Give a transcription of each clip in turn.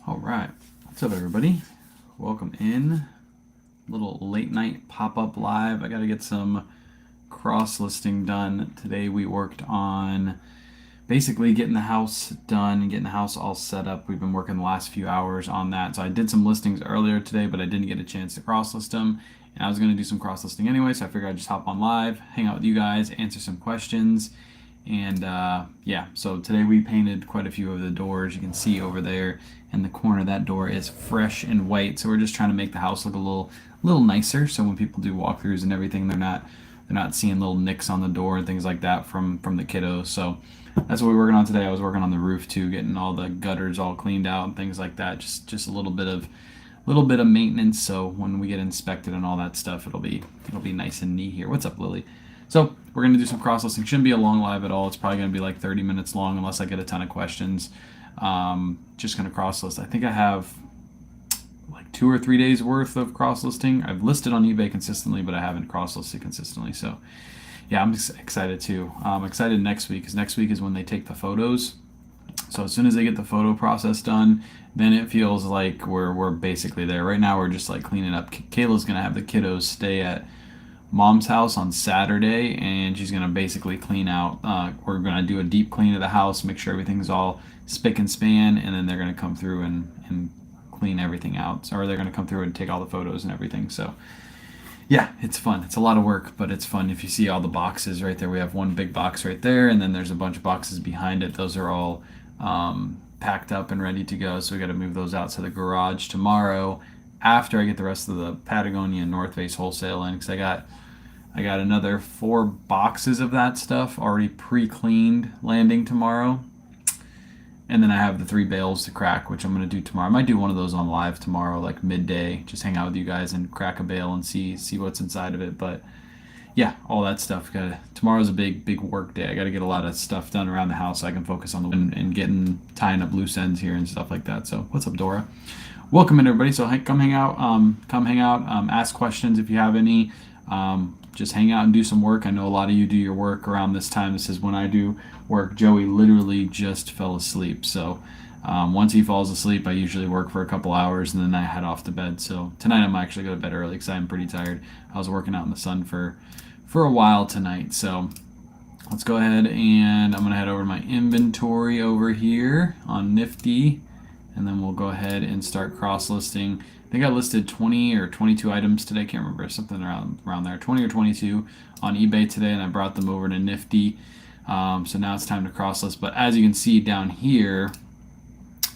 All right, what's up, everybody? Welcome in. Little late night pop-up live. I got to get some cross listing done. Today we worked on basically getting the house done and getting the house all set up. We've been working the last few hours on that. So I did some listings earlier today, but I didn't get a chance to cross list them. And I was going to do some cross listing anyway, so I figured I'd just hop on live, hang out with you guys, answer some questions. And yeah, so today we painted quite a few of the doors. You can see over there in the corner that door is fresh and white. So we're just trying to make the house look a little nicer. So when people do walkthroughs and everything, they're not seeing little nicks on the door and things like that from the kiddos. So that's what we're working on today. I was working on the roof too, getting all the gutters all cleaned out and things like that. Just a little bit of maintenance. So when we get inspected and all that stuff, it'll be nice and neat here. What's up, Lily? So we're going to do some cross listing. Shouldn't be a long live at all. It's probably going to be like 30 minutes long unless I get a ton of questions. Just going to cross list. I think I have like 2 or 3 days worth of cross listing. I've listed on eBay consistently, but I haven't cross listed consistently. So yeah, I'm excited too. I'm excited next week because next week is when they take the photos. So as soon as they get the photo process done, then it feels like we're basically there. Right now we're just like cleaning up. Kayla's going to have the kiddos stay at Mom's house on Saturday, and she's gonna basically clean out. We're gonna do a deep clean of the house, make sure everything's all spick and span, and then they're gonna come through and clean everything out. Or they're gonna come through and take all the photos and everything. So yeah, it's fun. It's a lot of work, but it's fun. If you see all the boxes right there, we have one big box right there, and then there's a bunch of boxes behind it. Those are all packed up and ready to go. So we got to move those out to the garage tomorrow after I get the rest of the Patagonia and North Face wholesale in, because I got another 4 boxes of that stuff already pre-cleaned landing tomorrow. And then I have the 3 bales to crack, which I'm going to do tomorrow. I might do one of those on live tomorrow, like midday. Just hang out with you guys and crack a bale and see what's inside of it. But yeah, all that stuff. Tomorrow's a big work day. I got to get a lot of stuff done around the house so I can focus on and getting tying up loose ends here and stuff like that. So what's up, Dora? Welcome in, everybody. So come hang out. Ask questions if you have any. Just hang out and do some work. I know a lot of you do your work around this time. This is when I do work. Joey literally just fell asleep. So once he falls asleep, I usually work for a couple hours and then I head off to bed. So tonight I'm actually going to bed early because I'm pretty tired. I was working out in the sun for a while tonight. So let's go ahead and I'm going to head over to my inventory over here on Nifty. And then we'll go ahead and start cross listing. I think I listed 20 or 22 items today. Can't remember, something around there. 20 or 22 on eBay today, and I brought them over to Nifty. So now it's time to cross list. But as you can see down here,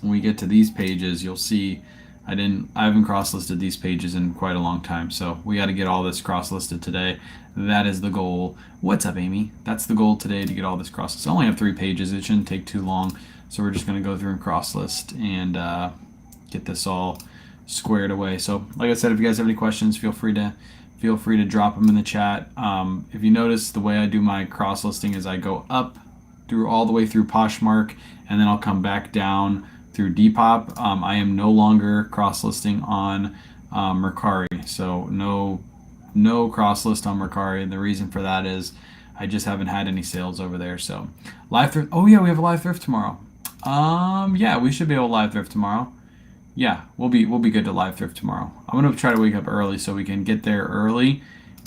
when we get to these pages, you'll see I haven't cross listed these pages in quite a long time. So we got to get all this cross listed today. That is the goal. What's up, Amy? That's the goal today, to get all this cross listed. I only have 3 pages. It shouldn't take too long. So we're just going to go through and cross list and get this all squared away. So like I said, if you guys have any questions, feel free to drop them in the chat. If you notice, the way I do my cross listing is I go up through all the way through Poshmark, and then I'll come back down through Depop. I am no longer cross listing on Mercari. So no cross list on Mercari. And the reason for that is I just haven't had any sales over there. So live thrift. Oh yeah, we have a live thrift tomorrow. Yeah, we should be able to live thrift tomorrow. Yeah, we'll be good to live thrift tomorrow. I'm gonna try to wake up early so we can get there early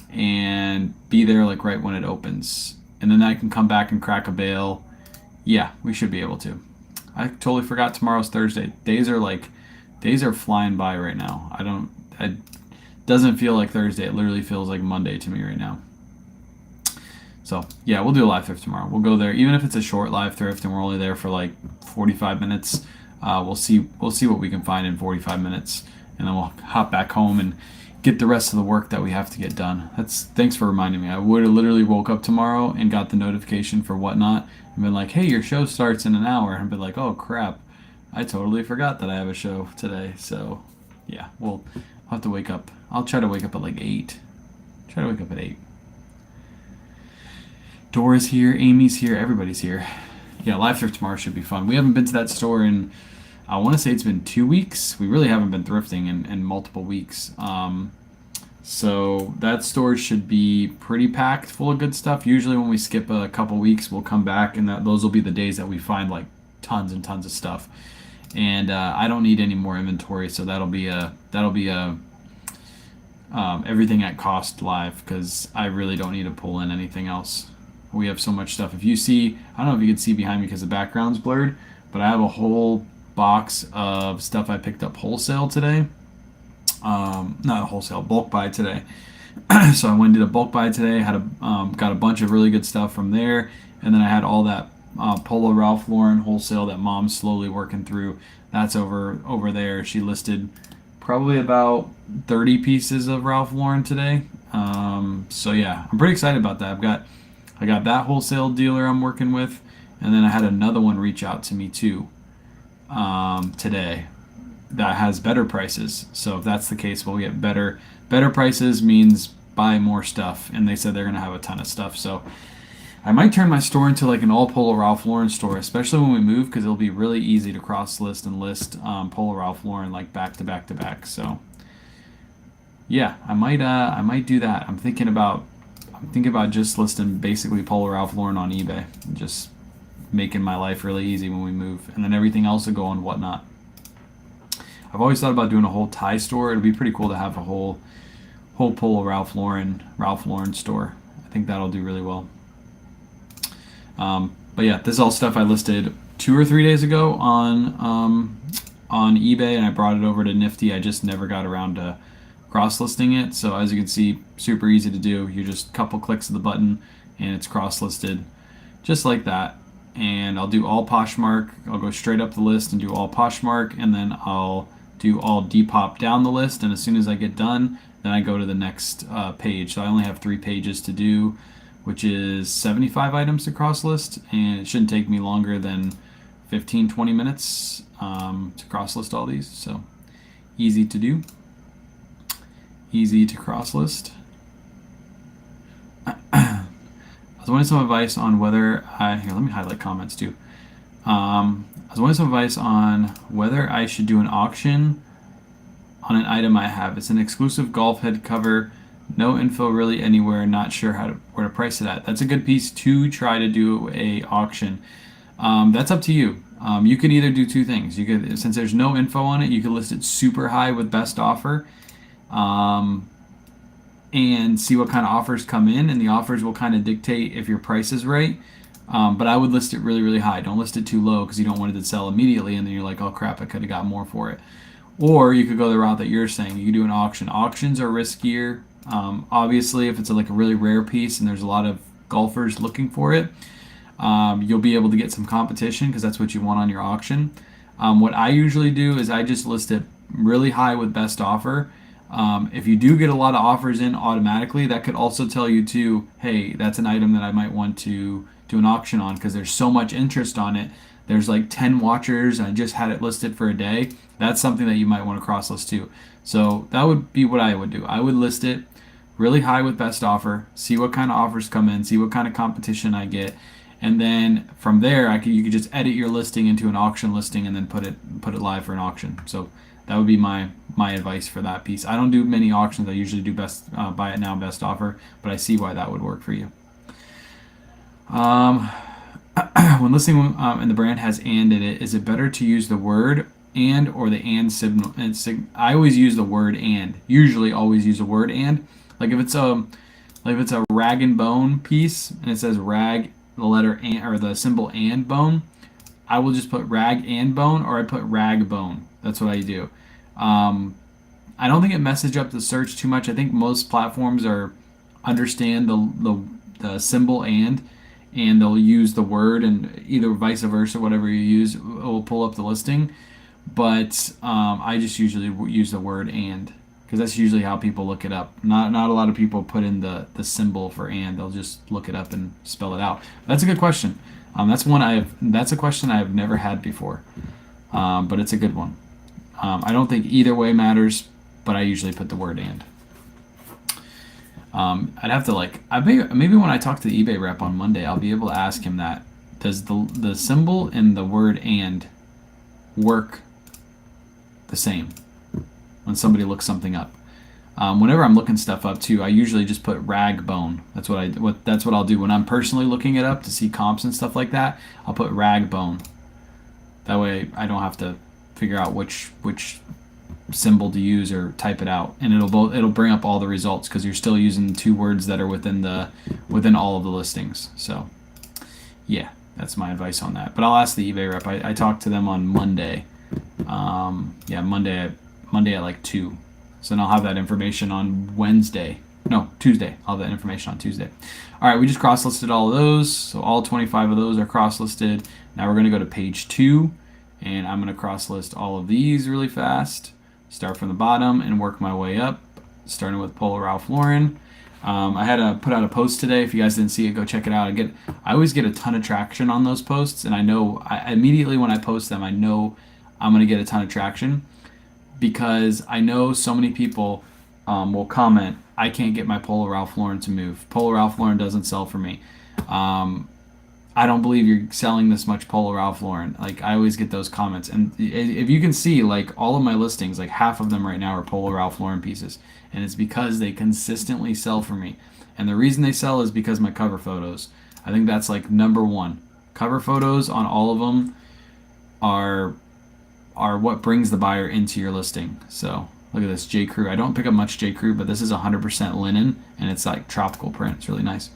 and be there like right when it opens, and then I can come back and crack a bale. Yeah, we should be able to. I totally forgot tomorrow's Thursday. Days are flying by right now. It doesn't feel like Thursday. It literally feels like Monday to me right now. So yeah, we'll do a live thrift tomorrow. We'll go there, even if it's a short live thrift and we're only there for like 45 minutes. We'll see what we can find in 45 minutes, and then we'll hop back home and get the rest of the work that we have to get done. Thanks for reminding me. I would have literally woke up tomorrow and got the notification for Whatnot and been like, hey, your show starts in an hour, and been like, oh crap, I totally forgot that I have a show today. So yeah, I'll have to wake up. I'll try to wake up at like 8. Try to wake up at 8. Dora's here, Amy's here, everybody's here. Yeah, live thrift tomorrow should be fun. We haven't been to that store in, I want to say it's been 2 weeks. We really haven't been thrifting in multiple weeks. So that store should be pretty packed full of good stuff. Usually when we skip a couple weeks, we'll come back, and those will be the days that we find like tons and tons of stuff. and I don't need any more inventory, so that'll be a everything at cost live, because I really don't need to pull in anything else. We have so much stuff. If you see, I don't know if you can see behind me because the background's blurred, but I have a whole box of stuff I picked up wholesale today. Not wholesale, bulk buy today. So I went and did a bulk buy today. Got a bunch of really good stuff from there, and then I had all that Polo Ralph Lauren wholesale that Mom's slowly working through. That's over there. She listed probably about 30 pieces of Ralph Lauren today. So yeah, I'm pretty excited about that. I got that wholesale dealer I'm working with, and then I had another one reach out to me too today that has better prices. So if that's the case, we'll get better prices means buy more stuff, and they said they're gonna have a ton of stuff. So I might turn my store into like an all Polo Ralph Lauren store, especially when we move, because it'll be really easy to cross list and list Polo Ralph Lauren like back to back to back. So yeah, I might do that. I'm thinking about just listing basically Polo Ralph Lauren on eBay, and just making my life really easy when we move, and then everything else will go on Whatnot. I've always thought about doing a whole tie store. It'd be pretty cool to have a whole Polo Ralph Lauren store. I think that'll do really well. But yeah, this is all stuff I listed 2 or 3 days ago on eBay, and I brought it over to Nifty. I just never got around to cross-listing it. So as you can see, super easy to do. You just couple clicks of the button and it's cross-listed just like that. And I'll do all Poshmark. I'll go straight up the list and do all Poshmark, and then I'll do all Depop down the list. And as soon as I get done, then I go to the next page. So I only have 3 pages to do, which is 75 items to cross list, and it shouldn't take me longer than 15-20 minutes to cross list all these. So easy to do, easy to cross list. I was wanting some advice on whether here, let me highlight comments too. I was wanting some advice on whether I should do an auction on an item I have. It's an exclusive golf head cover. No info really anywhere. Not sure where to price it at. That's a good piece to try to do a auction. That's up to you. You could either do 2 things. You could, since there's no info on it, you could list it super high with best offer, and see what kind of offers come in, and the offers will kind of dictate if your price is right. But I would list it really, really high. Don't list it too low, because you don't want it to sell immediately, and then you're like, oh crap, I could have got more for it. Or you could go the route that you're saying. You could do an auction. Auctions are riskier. Obviously, if it's like a really rare piece and there's a lot of golfers looking for it, you'll be able to get some competition, because that's what you want on your auction. What I usually do is I just list it really high with best offer. If you do get a lot of offers in automatically, that could also tell you too, hey, that's an item that I might want to do an auction on, because there's so much interest on it. There's like 10 watchers, and I just had it listed for a day. That's something that you might want to cross list too. So that would be what I would do. I would list it really high with best offer, see what kind of offers come in, see what kind of competition I get, and then from there you could just edit your listing into an auction listing, and then put it live for an auction. So that would be my advice for that piece. I don't do many auctions. I usually do best buy it now, best offer, but I see why that would work for you. When listing and the brand has "and" in it, is it better to use the word "and" or the "and" signal? I always use the word "and." Usually, always use the word "and." Like if it's a rag and bone piece and it says rag, the letter "and" or the symbol "and" bone, I will just put rag and bone, or I put rag bone. That's what I do. I don't think it messes up the search too much. I think most platforms understand the symbol "and" they'll use the word, and either vice versa, whatever you use, it will pull up the listing. But I just usually use the word "and", because that's usually how people look it up. Not a lot of people put in the symbol for "and". They'll just look it up and spell it out. That's a good question. That's a question I have never had before, but it's a good one. I don't think either way matters, but I usually put the word "and". I'd have to maybe when I talk to the eBay rep on Monday, I'll be able to ask him that. Does the symbol in the word "and" work the same when somebody looks something up? Whenever I'm looking stuff up too, I usually just put rag bone. That's what I'll do when I'm personally looking it up to see comps and stuff like that. I'll put rag bone. That way I don't have to figure out which symbol to use or type it out, and it'll bring up all the results because you're still using 2 words that are within all of the listings. So yeah, that's my advice on that. But I'll ask the eBay rep. I talked to them on Monday. Yeah, Monday at like 2. So then I'll have that information on Tuesday. I'll have that information on Tuesday. All right, we just cross-listed all of those. So all 25 of those are cross-listed. Now we're going to go to page 2, and I'm going to cross-list all of these really fast. Start from the bottom and work my way up, starting with Polo Ralph Lauren. I had to put out a post today. If you guys didn't see it, go check it out. I always get a ton of traction on those posts, and I know immediately when I post them, I know I'm going to get a ton of traction because I know so many people will comment, I can't get my Polo Ralph Lauren to move. Polo Ralph Lauren doesn't sell for me. I don't believe you're selling this much Polo Ralph Lauren. Like, I always get those comments. And if you can see, like, all of my listings, like half of them right now are Polo Ralph Lauren pieces. And it's because they consistently sell for me. And the reason they sell is because of my cover photos. I think that's like number 1. Cover photos on all of them are what brings the buyer into your listing. So look at this J. Crew. I don't pick up much J. Crew, but this is 100% linen, and it's like tropical print. It's really nice.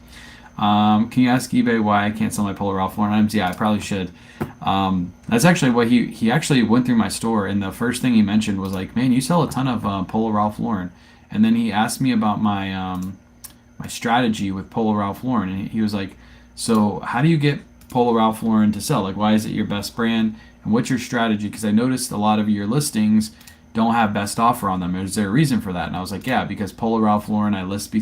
Can you ask eBay why I can't sell my Polo Ralph Lauren items? Yeah, I probably should. That's actually what he actually went through my store, and the first thing he mentioned was like, man, you sell a ton of Polo Ralph Lauren. And then he asked me about my my strategy with Polo Ralph Lauren, and he was like, so how do you get Polo Ralph Lauren to sell? Like, why is it your best brand? And what's your strategy? Because I noticed a lot of your listings don't have best offer on them. Is there a reason for that? And I was like, yeah, because Polo Ralph Lauren, I list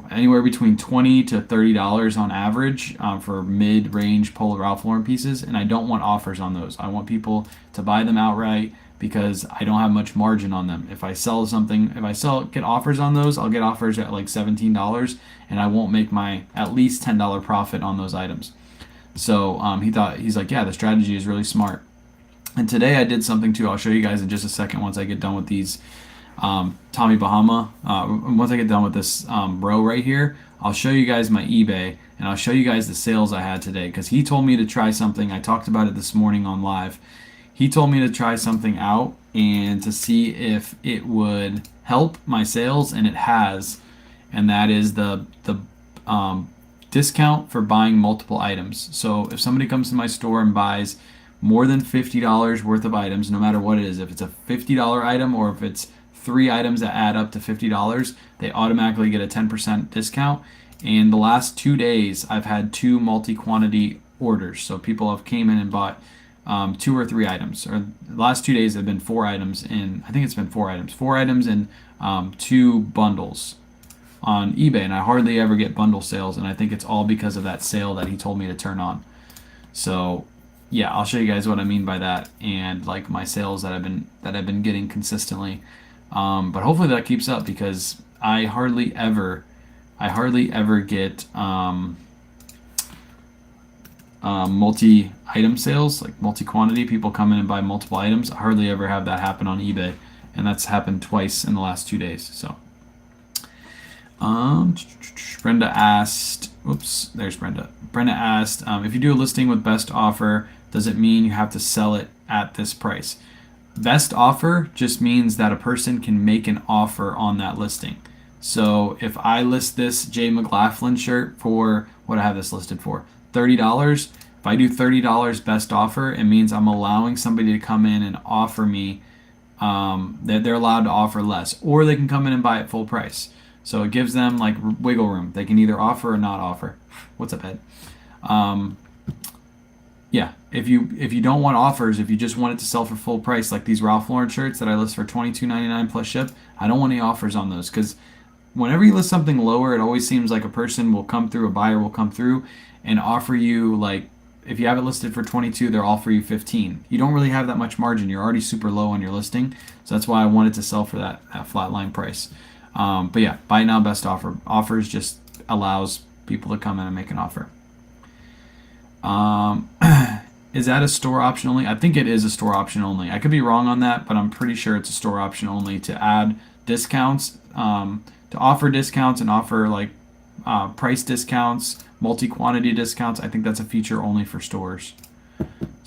anywhere between $20 to $30 on average for mid-range Polo Ralph Lauren pieces, and I don't want offers on those. I want people to buy them outright because I don't have much margin on them. If I get offers on those, I'll get offers at like $17, and I won't make my at least $10 profit on those items. So he's like, yeah, the strategy is really smart. And today I did something too. I'll show you guys in just a second once I get done with these Tommy Bahama. Once I get done with this row right here, I'll show you guys my eBay, and I'll show you guys the sales I had today, because he told me to try something. I talked about it this morning on live. He told me to try something out and to see if it would help my sales, and it has. And that is the discount for buying multiple items. So if somebody comes to my store and buys more than $50 worth of items, no matter what it is, if it's a $50 item or if it's 3 items that add up to $50, they automatically get a 10% discount. And the last 2 days, I've had 2 multi-quantity orders. So people have came in and bought 2 or 3 items. Or the last 2 days have been 4 items in, I think it's been 4 items. 4 items in 2 bundles on eBay. And I hardly ever get bundle sales. And I think it's all because of that sale that he told me to turn on. So yeah, I'll show you guys what I mean by that, and like my sales that I've been getting consistently. But hopefully that keeps up, because I hardly ever get multi-item sales, like multi-quantity. People come in and buy multiple items. I hardly ever have that happen on eBay, and that's happened twice in the last 2 days. So, Brenda asked. Oops, there's Brenda. Brenda asked, if you do a listing with best offer, does it mean you have to sell it at this price? Best offer just means that a person can make an offer on that listing. So if I list this Jay McLaughlin shirt for, what I have this listed for, $30, if I do $30 best offer, it means I'm allowing somebody to come in and offer me, that they're allowed to offer less, or they can come in and buy it full price. So it gives them like wiggle room. They can either offer or not offer. What's up, Ed? Yeah, if you don't want offers, if you just want it to sell for full price, like these Ralph Lauren shirts that I list for $22.99 plus ship, I don't want any offers on those, because whenever you list something lower, it always seems like a person will come through, a buyer will come through and offer you, like, if you have it listed for 22, they'll offer you 15. You don't really have that much margin. You're already super low on your listing, so that's why I wanted to sell for that flat line price. But yeah, buy now, best offer. Offers just allows people to come in and make an offer. Is that a store option only? I think it is a store option only. I could be wrong on that, but I'm pretty sure it's a store option only to add discounts, to offer discounts and offer like price discounts, multi-quantity discounts. I think that's a feature only for stores.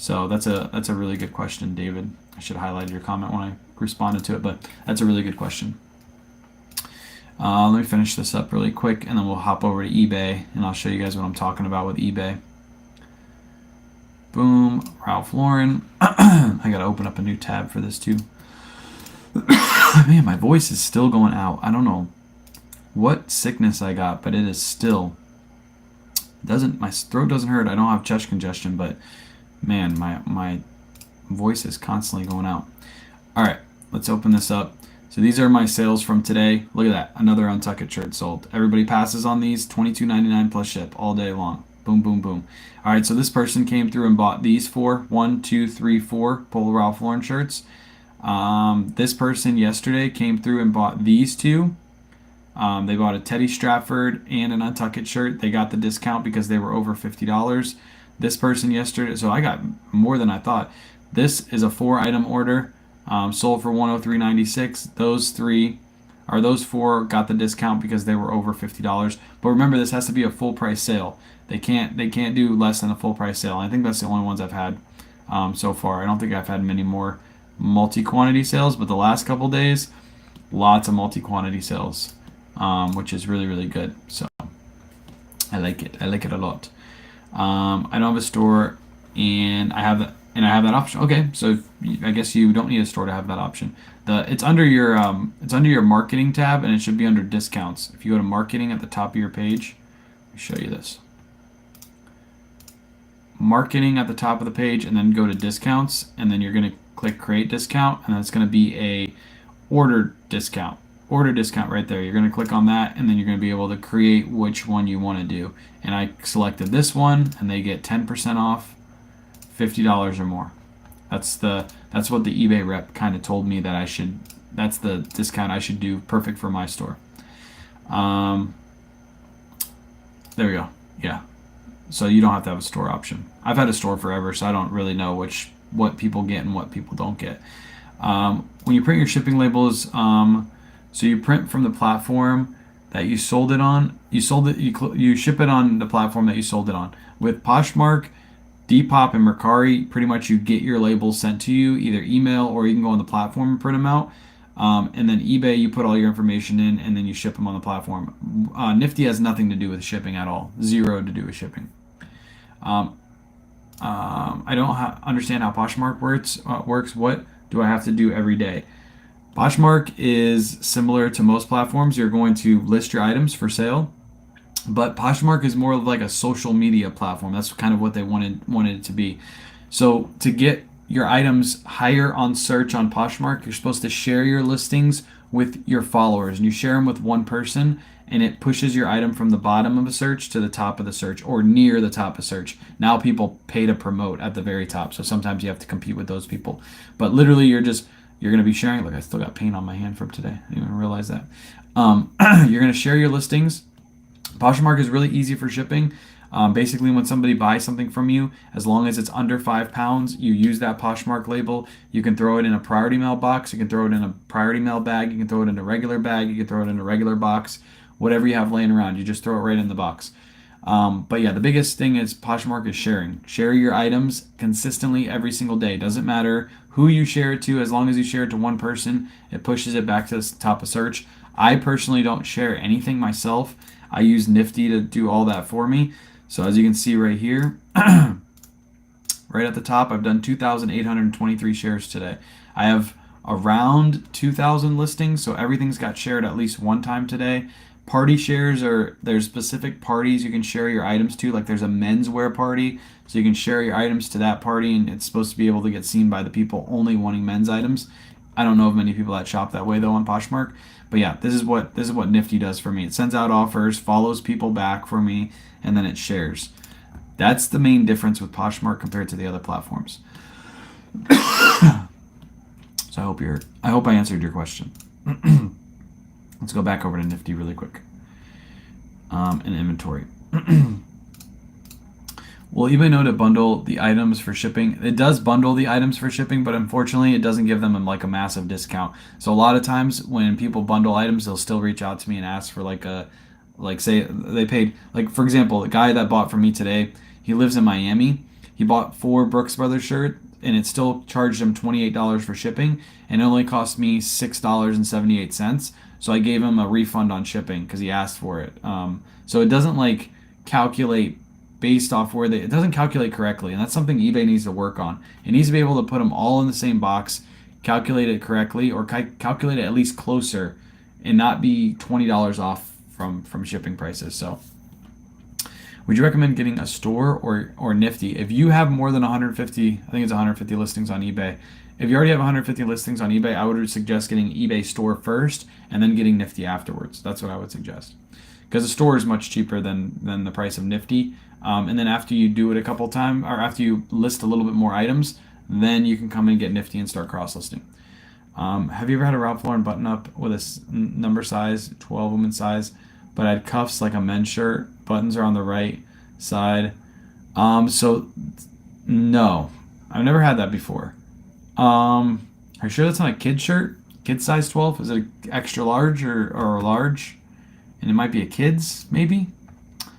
So that's a really good question, David. I should highlight your comment when I responded to it, but that's a really good question. Let me finish this up really quick, and then we'll hop over to eBay, and I'll show you guys what I'm talking about with eBay. Boom, Ralph Lauren. I gotta open up a new tab for this too. Man, my voice is still going out. I don't know what sickness I got, but it is still my throat doesn't hurt. I don't have chest congestion, but man, my voice is constantly going out. All right, let's open this up. So these are my sales from today. Look at that, another Untuck It shirt sold. Everybody passes on these, $22.99 plus ship all day long. Boom, boom, boom. All right, so this person came through and bought these four, 1, 2, 3, 4 Polo Ralph Lauren shirts. This person yesterday came through and bought these two. They bought a Teddy Stratford and an Untuck It shirt. They got the discount because they were over $50. This person yesterday, so I got more than I thought. This is a 4-item order, sold for $103.96. Those four got the discount because they were over $50. But remember, this has to be a full price sale. They can't do less than a full price sale. I think that's the only ones I've had so far. I don't think I've had many more multi-quantity sales, but the last couple days, lots of multi-quantity sales, which is really, really good. So I like it. I like it a lot. I don't have a store, and I have that option. Okay, so I guess you don't need a store to have that option. It's under your marketing tab, and it should be under discounts. If you go to marketing at the top of your page, let me show you this. Marketing at the top of the page, and then go to discounts, and then you're going to click create discount, and then it's going to be a order discount right there. You're going to click on that, and then you're going to be able to create which one you want to do. And I selected this one, and they get 10% off, $50 or more. That's what the eBay rep kind of told me that I should. That's the discount I should do. Perfect for my store. There we go. Yeah. So you don't have to have a store option. I've had a store forever, so I don't really know what people get and what people don't get. When you print your shipping labels, so you print from the platform that you sold it on. You ship it on the platform that you sold it on. With Poshmark, Depop, and Mercari, pretty much you get your labels sent to you, either email or you can go on the platform and print them out. And then eBay, you put all your information in, and then you ship them on the platform. Nifty has nothing to do with shipping at all. Zero to do with shipping. I don't understand how Poshmark works. What do I have to do every day? Poshmark is similar to most platforms. You're going to list your items for sale, but Poshmark is more of like a social media platform. That's kind of what they wanted it to be. So to get your items higher on search on Poshmark, you're supposed to share your listings with your followers, and you share them with one person, and it pushes your item from the bottom of a search to the top of the search, or near the top of search. Now people pay to promote at the very top, so sometimes you have to compete with those people. But literally, you're going to be sharing. Look, I still got paint on my hand from today. I didn't even realize that. You're going to share your listings. Poshmark is really easy for shipping. Basically, when somebody buys something from you, as long as it's under 5 pounds, you use that Poshmark label. You can throw it in a priority mail box. You can throw it in a priority mail bag. You can throw it in a regular bag. You can throw it in a regular box. Whatever you have laying around, you just throw it right in the box. But yeah, the biggest thing is Poshmark is sharing. Share your items consistently every single day. Doesn't matter who you share it to, as long as you share it to one person, it pushes it back to the top of search. I personally don't share anything myself. I use Nifty to do all that for me. So as you can see right here, right at the top, I've done 2,823 shares today. I have around 2,000 listings, so everything's got shared at least one time today. Party shares there's specific parties you can share your items to, like there's a menswear party, so you can share your items to that party, and it's supposed to be able to get seen by the people only wanting men's items. I don't know of many people that shop that way though on Poshmark, but yeah, this is what Nifty does for me. It sends out offers, follows people back for me, and then it shares. That's the main difference with Poshmark compared to the other platforms. So I hope I answered your question. Let's go back over to Nifty really quick. And inventory. Will eBay know to bundle the items for shipping? It does bundle the items for shipping, but unfortunately it doesn't give them like a massive discount. So a lot of times when people bundle items, they'll still reach out to me and ask for say they paid, like for example, the guy that bought from me today, he lives in Miami. He bought 4 Brooks Brothers shirts, and it still charged him $28 for shipping, and it only cost me $6.78. So I gave him a refund on shipping because he asked for it. So it doesn't like calculate based off where it doesn't calculate correctly, and that's something eBay needs to work on. It needs to be able to put them all in the same box, calculate it correctly, or calculate it at least closer, and not be $20 off from shipping prices. So would you recommend getting a store or Nifty? If you have more than 150, I think it's 150 listings on eBay. If you already have 150 listings on eBay, I would suggest getting eBay store first and then getting Nifty afterwards. That's what I would suggest. Because the store is much cheaper than the price of Nifty. And then after you do it a couple times, or after you list a little bit more items, then you can come in and get Nifty and start cross-listing. Have you ever had a Ralph Lauren button-up with a number size, 12 woman size, but had cuffs like a men's shirt? Buttons are on the right side. So, no. I've never had that before. Are you sure that's not a kid shirt? Kid size 12? Is it extra large or a large? And it might be a kid's, maybe?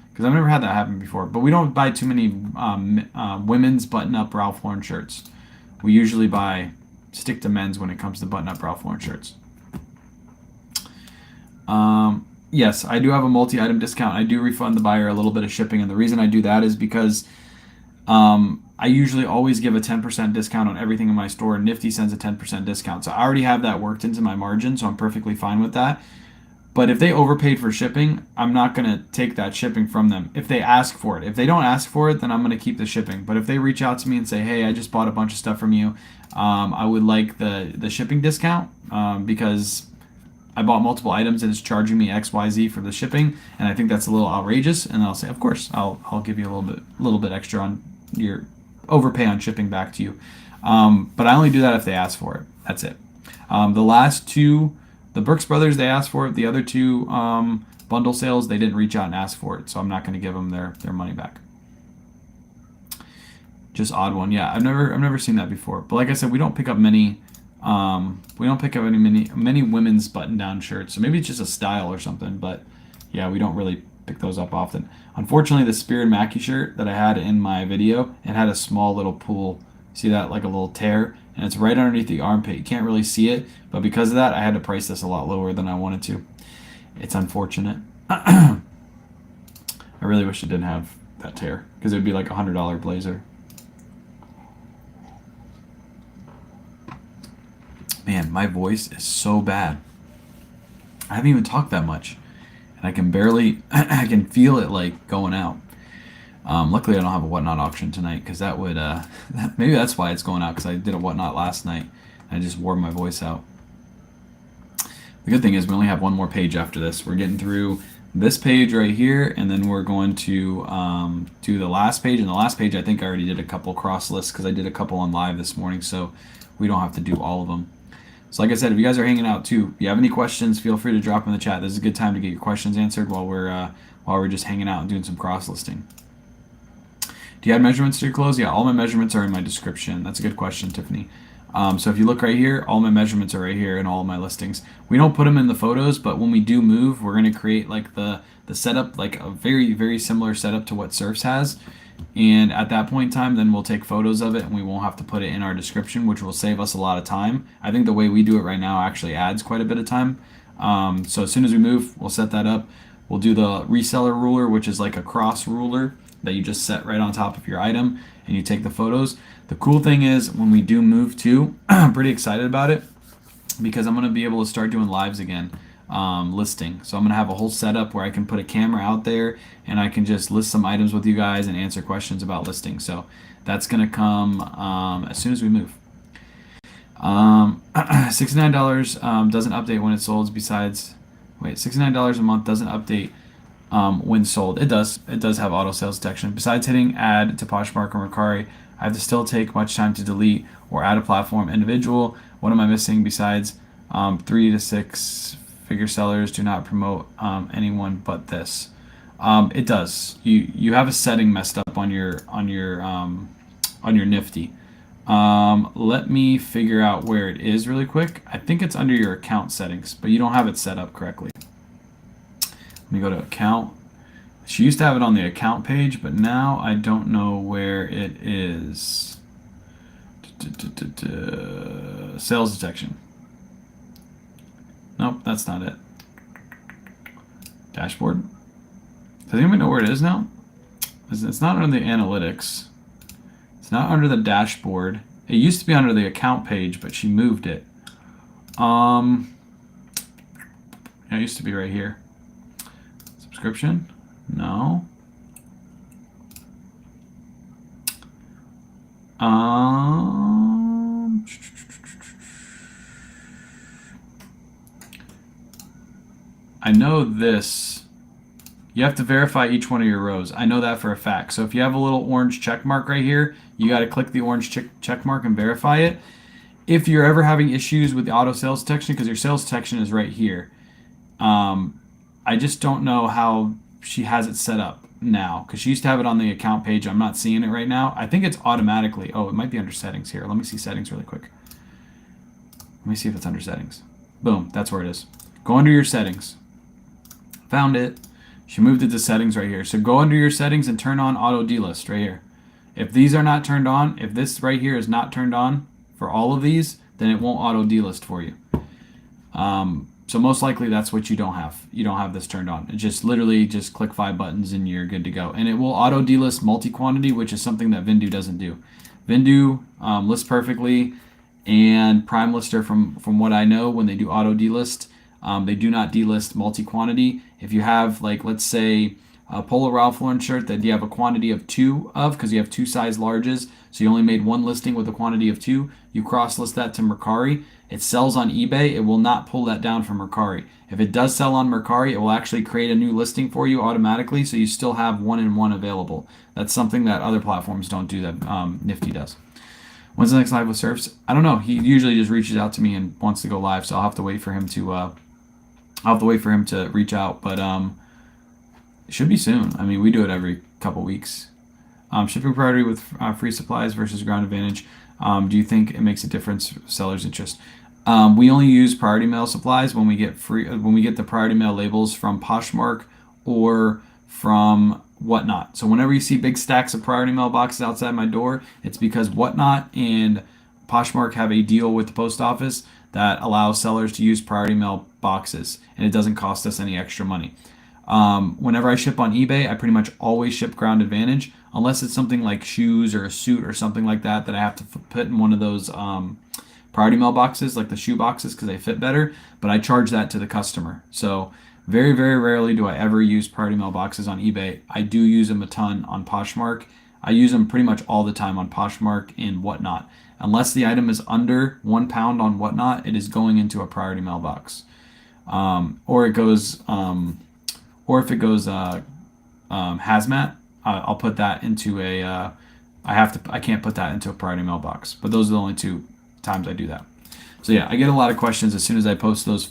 Because I've never had that happen before. But we don't buy too many women's button-up Ralph Lauren shirts. We usually stick to men's when it comes to button-up Ralph Lauren shirts. Yes, I do have a multi-item discount. I do refund the buyer a little bit of shipping. And the reason I do that is because I usually always give a 10% discount on everything in my store. And Nifty sends a 10% discount. So I already have that worked into my margin, so I'm perfectly fine with that. But if they overpaid for shipping, I'm not going to take that shipping from them if they ask for it. If they don't ask for it, then I'm going to keep the shipping. But if they reach out to me and say, hey, I just bought a bunch of stuff from you, I would like the shipping discount because I bought multiple items and it's charging me XYZ for the shipping, and I think that's a little outrageous, and I'll say, of course, I'll give you a little bit extra on your overpay on shipping back to you. But I only do that if they ask for it. That's it. The last two, the Brooks Brothers, they asked for it. The other two bundle sales, they didn't reach out and ask for it, so I'm not going to give them their money back. Just odd one, yeah. I've never seen that before. But like I said, we don't pick up many. Many women's button-down shirts. So maybe it's just a style or something. But yeah, we don't really pick those up often. Unfortunately, the Spear and Mackey shirt that I had in my video, it had a small little pool. See that, like a little tear? And it's right underneath the armpit. You can't really see it, but because of that, I had to price this a lot lower than I wanted to. It's unfortunate. I really wish it didn't have that tear, because it would be like a $100 blazer. Man, my voice is so bad. I haven't even talked that much, and I can feel it like going out. Luckily, I don't have a whatnot auction tonight, because that would maybe that's why it's going out, because I did a whatnot last night and I just wore my voice out. The good thing is we only have one more page after this. We're getting through this page right here, and then we're going to do the last page. And the last page, I think I already did a couple cross lists because I did a couple on live this morning, so we don't have to do all of them. So like I said, if you guys are hanging out too, if you have any questions, feel free to drop in the chat. This is a good time to get your questions answered while we're just hanging out and doing some cross listing. Do you add measurements to your clothes? Yeah, all my measurements are in my description. That's a good question, Tiffany. So if you look right here, all my measurements are right here in all of my listings. We don't put them in the photos, but when we do move, we're going to create like the setup, like a very, very similar setup to what Surfs has. And at that point in time, then we'll take photos of it and we won't have to put it in our description, which will save us a lot of time. I think the way we do it right now actually adds quite a bit of time. So as soon as we move, we'll set that up. We'll do the reseller ruler, which is like a cross ruler that you just set right on top of your item and you take the photos. The cool thing is when we do move too, I'm pretty excited about it because I'm going to be able to start doing lives again, listing. So I'm going to have a whole setup where I can put a camera out there and I can just list some items with you guys and answer questions about listing. So that's going to come as soon as we move. $69 doesn't update when it's sold. Besides, wait, $69 a month doesn't update when sold. It does have auto sales detection. Besides hitting add to Poshmark or Mercari, I have to still take much time to delete or add a platform individual. What am I missing besides 3 to 6 figure sellers do not promote anyone but this? It does. You have a setting messed up on your Nifty. Let me figure out where it is really quick. I think it's under your account settings, but you don't have it set up correctly. Let me go to account. She used to have it on the account page, but now I don't know where it is. Sales detection. Nope, that's not it. Dashboard. Does anyone know where it is now? It's not under the analytics. It's not under the dashboard. It used to be under the account page, but she moved it. Yeah, it used to be right here. Subscription? No. I know this. You have to verify each one of your rows. I know that for a fact. So if you have a little orange check mark right here, you got to click the orange check mark and verify it. If you're ever having issues with the auto sales detection, because your sales detection is right here, I just don't know how she has it set up now, because she used to have it on the account page. I'm not seeing it right now. I think it's automatically. Oh, it might be under settings here. Let me see settings really quick. Let me see if it's under settings. Boom, that's where it is. Go under your settings. Found it. She moved it to settings right here. So go under your settings and turn on auto delist right here. If these are not turned on, if this right here is not turned on for all of these, then it won't auto delist for you. So most likely that's what you don't have. You don't have this turned on. It just literally just click 5 buttons and you're good to go. And it will auto delist multi-quantity, which is something that Vindu doesn't do. Vindu lists perfectly, and Prime Lister, from what I know, when they do auto delist, they do not delist multi-quantity. If you have, like, let's say a Polo Ralph Lauren shirt that you have a quantity of 2 of, because you have 2 size larges, so you only made 1 listing with a quantity of 2, you cross-list that to Mercari. It sells on eBay. It will not pull that down from Mercari. If it does sell on Mercari, it will actually create a new listing for you automatically, so you still have 1-in-1 available. That's something that other platforms don't do that Nifty does. When's the next live with Surfs? I don't know. He usually just reaches out to me and wants to go live, so I'll have to wait for him to reach out, but it should be soon. I mean, we do it every couple weeks. Shipping priority with free supplies versus ground advantage. Do you think it makes a difference for seller's interest? We only use priority mail supplies when we get the priority mail labels from Poshmark or from Whatnot. So whenever you see big stacks of priority mail boxes outside my door, it's because Whatnot and Poshmark have a deal with the post office that allows sellers to use priority mail boxes, and it doesn't cost us any extra money. Whenever I ship on eBay, I pretty much always ship ground advantage, unless it's something like shoes or a suit or something like that I have to put in one of those priority mail boxes, like the shoe boxes, because they fit better, but I charge that to the customer. So very, very rarely do I ever use priority mail boxes on eBay. I do use them a ton on Poshmark. I use them pretty much all the time on Poshmark and Whatnot. Unless the item is under 1 pound on Whatnot, it is going into a priority mail box. Or if it goes hazmat, I'll put that into a. I can't put that into a priority mail box. But those are the only 2 times I do that. So yeah, I get a lot of questions as soon as I post those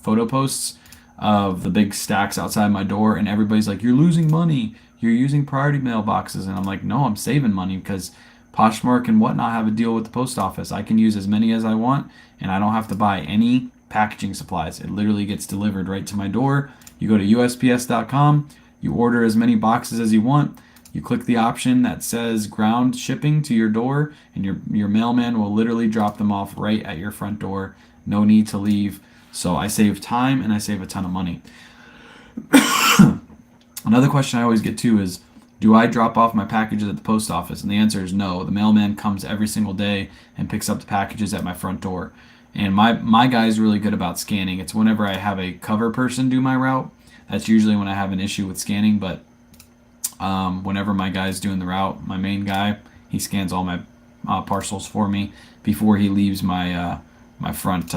photo posts of the big stacks outside my door, and everybody's like, "You're losing money. You're using priority mail boxes," and I'm like, "No, I'm saving money because Poshmark and Whatnot have a deal with the post office. I can use as many as I want, and I don't have to buy any packaging supplies. It literally gets delivered right to my door. You go to USPS.com, you order as many boxes as you want, you click the option that says ground shipping to your door, and your mailman will literally drop them off right at your front door. No need to leave. So I save time and I save a ton of money. Another question I always get too is, do I drop off my packages at the post office? And the answer is no. The mailman comes every single day and picks up the packages at my front door. And my guy is really good about scanning. It's whenever I have a cover person do my route. That's usually when I have an issue with scanning. But whenever my guy's doing the route, my main guy, he scans all my parcels for me before he leaves my front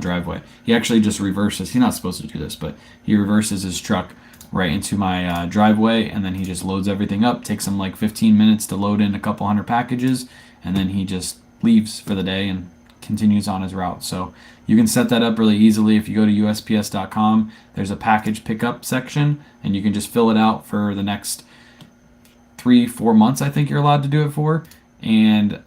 driveway. He actually just reverses. He's not supposed to do this, but he reverses his truck right into my driveway, and then he just loads everything up. Takes him like 15 minutes to load in a couple hundred packages, and then he just leaves for the day and continues on his route. So you can set that up really easily. If you go to USPS.com, there's a package pickup section, and you can just fill it out for the next 3-4 months. I think you're allowed to do it for, And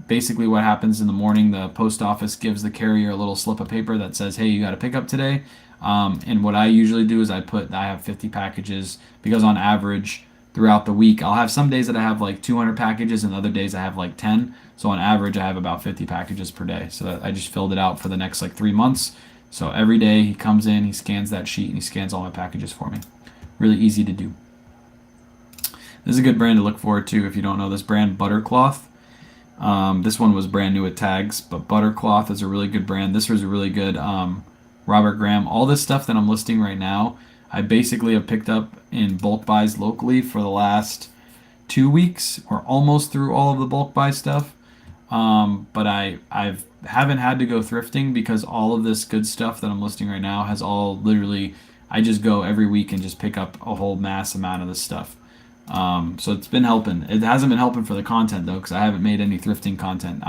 basically what happens in the morning, the post office gives the carrier a little slip of paper that says, hey, you got to pick up today. And what I usually do is I have 50 packages, because on average throughout the week, I'll have some days that I have like 200 packages and other days I have like 10. So on average, I have about 50 packages per day. So I just filled it out for the next like 3 months. So every day he comes in, he scans that sheet, and he scans all my packages for me. Really easy to do. This is a good brand to look forward to if you don't know this brand, Buttercloth. This one was brand new at tags, but Buttercloth is a really good brand. This was a really good Robert Graham. All this stuff that I'm listing right now, I basically have picked up in bulk buys locally for the last 2 weeks, or almost through all of the bulk buy stuff. But I haven't had to go thrifting, because all of this good stuff that I'm listing right now has all literally, I just go every week and just pick up a whole mass amount of this stuff. So it's been helping. It hasn't been helping for the content though, because I haven't made any thrifting content.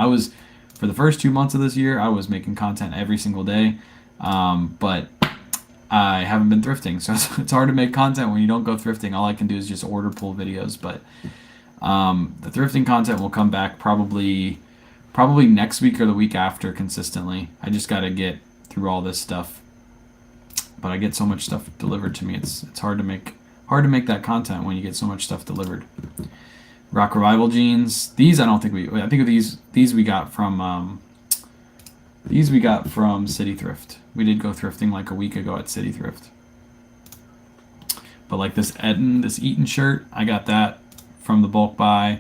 For the first 2 months of this year, I was making content every single day, but I haven't been thrifting, so it's hard to make content when you don't go thrifting. All I can do is just order pull videos, but the thrifting content will come back probably next week or the week after consistently. I just got to get through all this stuff, but I get so much stuff delivered to me. It's hard to make that content when you get so much stuff delivered. Rock Revival jeans. These I think these we got from City Thrift. We did go thrifting like a week ago at City Thrift. But like this Eaton shirt, I got that from the bulk buy.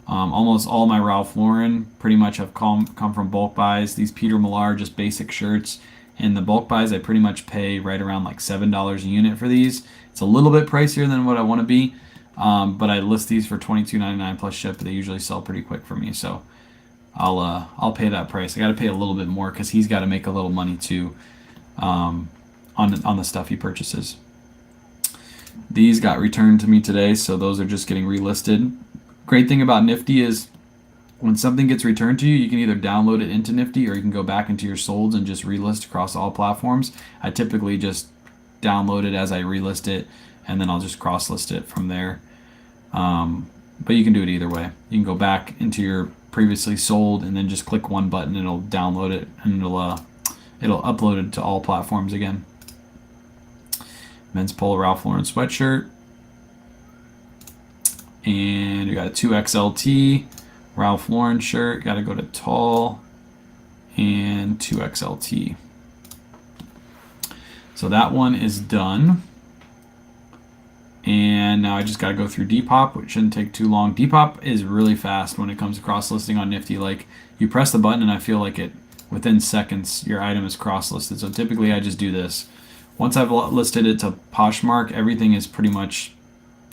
Almost all my Ralph Lauren pretty much have come from bulk buys. These Peter Millar, just basic shirts. In the bulk buys, I pretty much pay right around like $7 a unit for these. It's a little bit pricier than what I want to be, but I list these for $22.99 plus ship. They usually sell pretty quick for me, so I'll pay that price. I got to pay a little bit more because he's got to make a little money too on the stuff he purchases. These got returned to me today, so those are just getting relisted. Great thing about Nifty is when something gets returned to you, you can either download it into Nifty or you can go back into your solds and just relist across all platforms. I typically just download it as I relist it, and then I'll just cross list it from there. But you can do it either way. You can go back into your previously sold and then just click one button, and it'll download it, and it'll upload it to all platforms again. Men's Polo Ralph Lauren sweatshirt, and you got a 2XLT Ralph Lauren shirt. Got to go to tall and 2XLT. So that one is done. And now I just got to go through Depop, which shouldn't take too long. Depop is really fast when it comes to cross listing on Nifty. Like, you press the button and I feel like within seconds your item is cross listed. So typically I just do this. Once I've listed it to Poshmark, everything is pretty much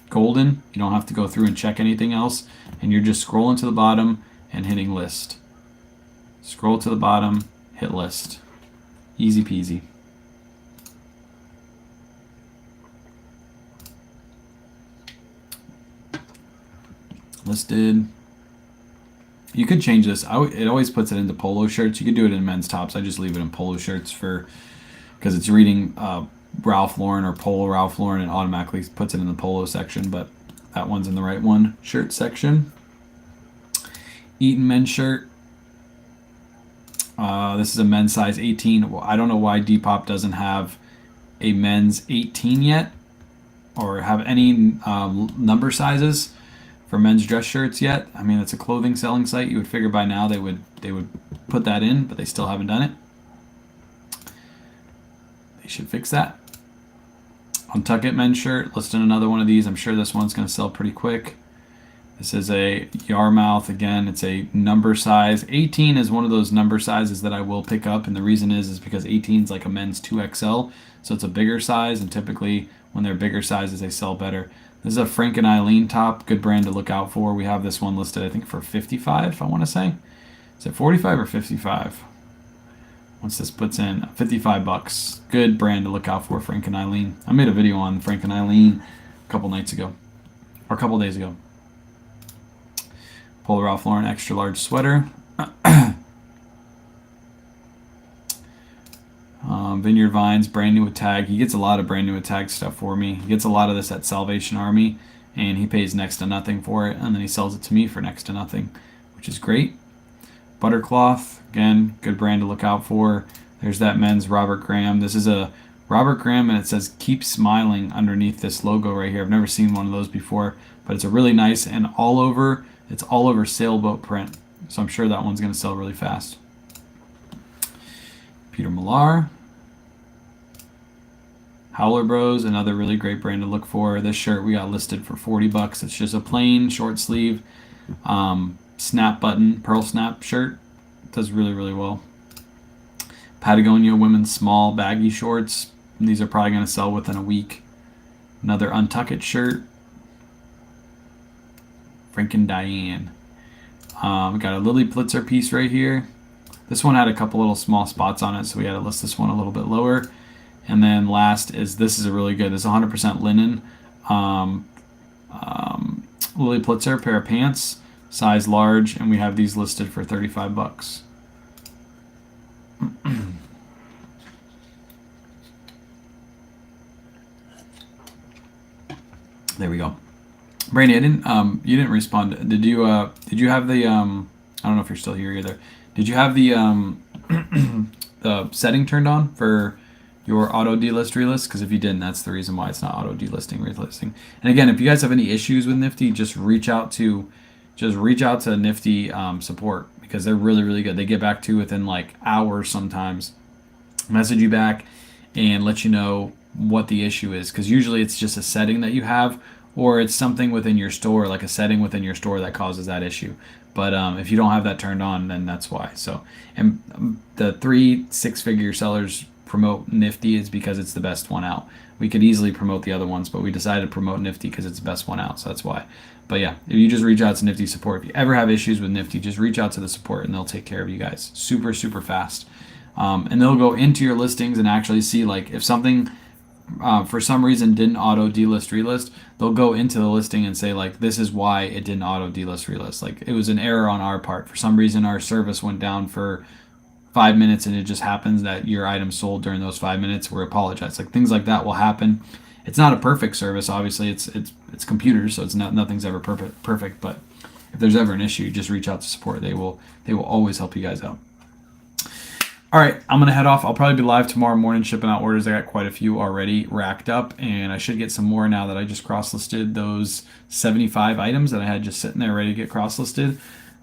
golden. You don't have to go through and check anything else, and you're just scrolling to the bottom and hitting list. Scroll to the bottom, hit list. Easy peasy. Listed. You could change this. It always puts it into polo shirts. You could do it in men's tops. I just leave it in polo shirts because it's reading Ralph Lauren or Polo Ralph Lauren, and automatically puts it in the polo section, but that one's in the right one. Shirt section. Eaton men's shirt. This is a men's size 18. I don't know why Depop doesn't have a men's 18 yet, or have any number sizes for men's dress shirts yet. I mean, it's a clothing selling site. You would figure by now they would put that in, but they still haven't done it. They should fix that. Untuck It men's shirt, listing another one of these. I'm sure this one's going to sell pretty quick. This is a Yarmouth. Again, it's a number size. 18 is one of those number sizes that I will pick up, and the reason is because 18 is like a men's 2XL, so it's a bigger size, and typically when they're bigger sizes, they sell better. This is a Frank and Eileen top, good brand to look out for. We have this one listed, I think, for 55, I want to say. Is it 45 or 55? Once this puts in, 55 bucks. Good brand to look out for, Frank and Eileen. I made a video on Frank and Eileen a couple nights ago, or a couple days ago. Polo Ralph Lauren extra large sweater. Vineyard Vines, brand new with tag. He gets a lot of brand new with tag stuff for me. He gets a lot of this at Salvation Army, and he pays next to nothing for it, and then he sells it to me for next to nothing, which is great. Buttercloth, again, good brand to look out for. There's that men's Robert Graham. This is a Robert Graham, and it says "Keep Smiling" underneath this logo right here. I've never seen one of those before, but it's a really nice and it's all over sailboat print. So I'm sure that one's going to sell really fast. Peter Millar. Howler Bros, another really great brand to look for. This shirt we got listed for 40 bucks. It's just a plain short sleeve snap button pearl snap shirt. It does really, really well. Patagonia women's small baggy shorts. These are probably going to sell within a week. Another Untuck It shirt. Franken Diane. We got a Lily Pulitzer piece right here. This one had a couple little small spots on it, so we had to list this one a little bit lower. And then last this is a really good. This is 100% linen. Lily Pulitzer pair of pants, size large, and we have these listed for 35 bucks. There we go. Brandy, you didn't respond. Did you have the I don't know if you're still here either. Did you have the the setting turned on for your auto delist relist? Because if you didn't, that's the reason why it's not auto delisting relisting. And again, if you guys have any issues with Nifty, just reach out to Nifty support, because they're really, really good. They get back to you within like hours sometimes, message you back and let you know what the issue is, because usually it's just a setting that you have, or it's something within your store, like a setting within your store that causes that issue. But if you don't have that turned on, then that's why. So, and the 3-6-figure sellers promote Nifty is because it's the best one out. We could easily promote the other ones, but we decided to promote Nifty because it's the best one out, so that's why. But yeah, if you just reach out to Nifty support, if you ever have issues with Nifty, just reach out to the support and they'll take care of you guys super, super fast. And they'll go into your listings and actually see, like, if something for some reason didn't auto delist relist, they'll go into the listing and say, like, this is why it didn't auto delist relist. Like, it was an error on our part. For some reason, our service went down for 5 minutes, and it just happens that your item sold during those 5 minutes. We apologize. Like, things like that will happen. It's not a perfect service, obviously. It's computers, so nothing's ever perfect. But if there's ever an issue, just reach out to support. They will always help you guys out. All right, I'm gonna head off. I'll probably be live tomorrow morning shipping out orders. I got quite a few already racked up, and I should get some more now that I just cross-listed those 75 items that I had just sitting there ready to get cross-listed.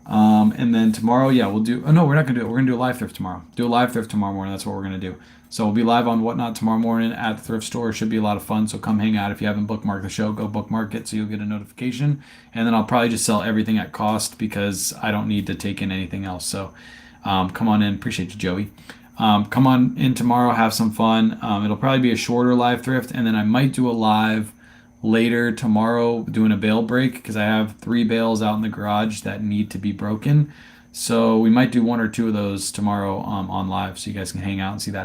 And then tomorrow, yeah, we'll do. Oh no, we're not gonna do it. We're gonna do a live thrift tomorrow. Do a live thrift tomorrow morning. That's what we're gonna do. So we'll be live on Whatnot tomorrow morning at the thrift store. It should be a lot of fun. So come hang out. If you haven't bookmarked the show, go bookmark it so you'll get a notification. And then I'll probably just sell everything at cost because I don't need to take in anything else. So come on in. Appreciate you, Joey. Come on in tomorrow. Have some fun. It'll probably be a shorter live thrift, and then I might do a live later tomorrow doing a bale break because I have 3 bales out in the garage that need to be broken. So we might do 1 or 2 of those tomorrow on live so you guys can hang out and see that happen.